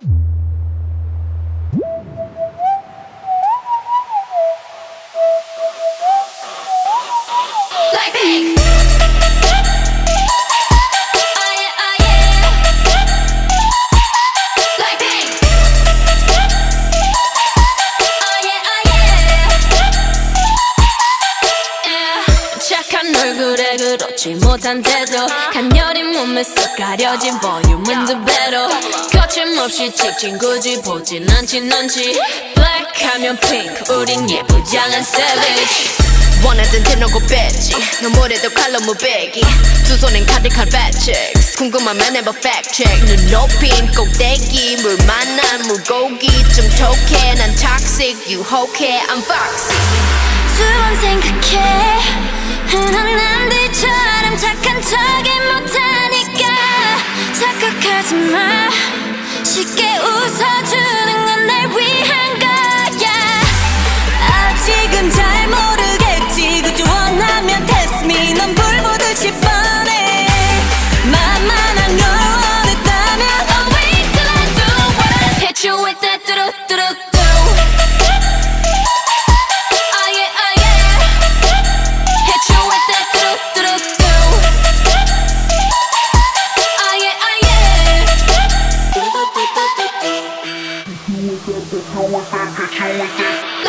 BLACKPINK. 얼굴에 그렇지 못한 태도 간녀린 몸에 쏙 가려진 볼륨은 두 배로 거침없이 찍힌 굳이 보진 않진 않지 Black 하면 pink 우린 예쁘장한 savage 원하던 대놓고 뺐지 너무래도 칼로 무배기 두 손엔 가득한 fat checks 궁금하면 해봐 fact check 눈 높인 꼭대기 물 만난 물고기 좀 톡해 난 toxic 유혹해 I'm foxy 두 번 생각해 흔한 남들처럼 착한 척이 못하니까 착각하지 마 쉽게 웃어주는 건 날 위한 거야 아직은 잘 모르겠지 그저 원하면 test me 넌 불 보듯이 뻔해 만만한 걸 원했다면 Oh wait till I do what I hit you with that 뚜두뚜두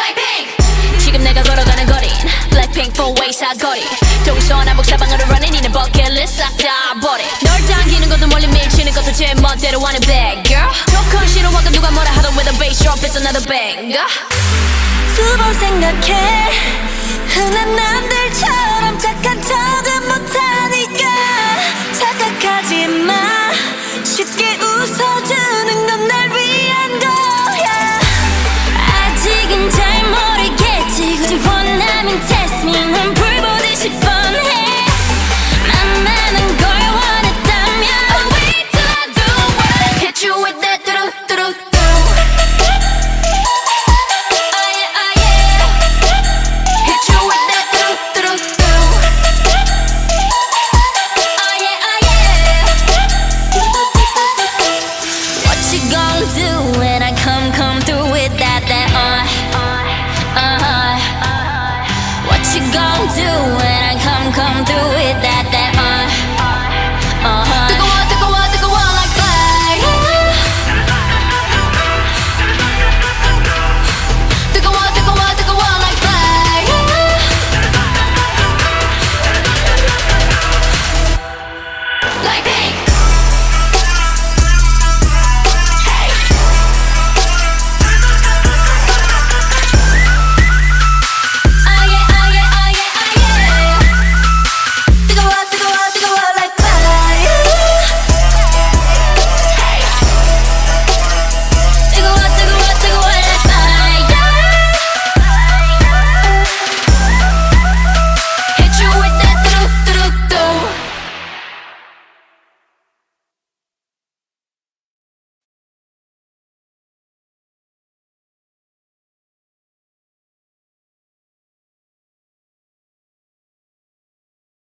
BLACKPINK 지금 내가 걸어가는 거린 BLACKPINK four-way 사거리 동서남북 사방으로 running 이는 버킷리스트 싹 다 버려 널 당기는 것도 멀리 밀치는 것도 제 멋대로 하는 bad girl 조건 싫어하고 누가 뭐라 하던 with a bass drop it's another banger 두 번 생각해 흔한 나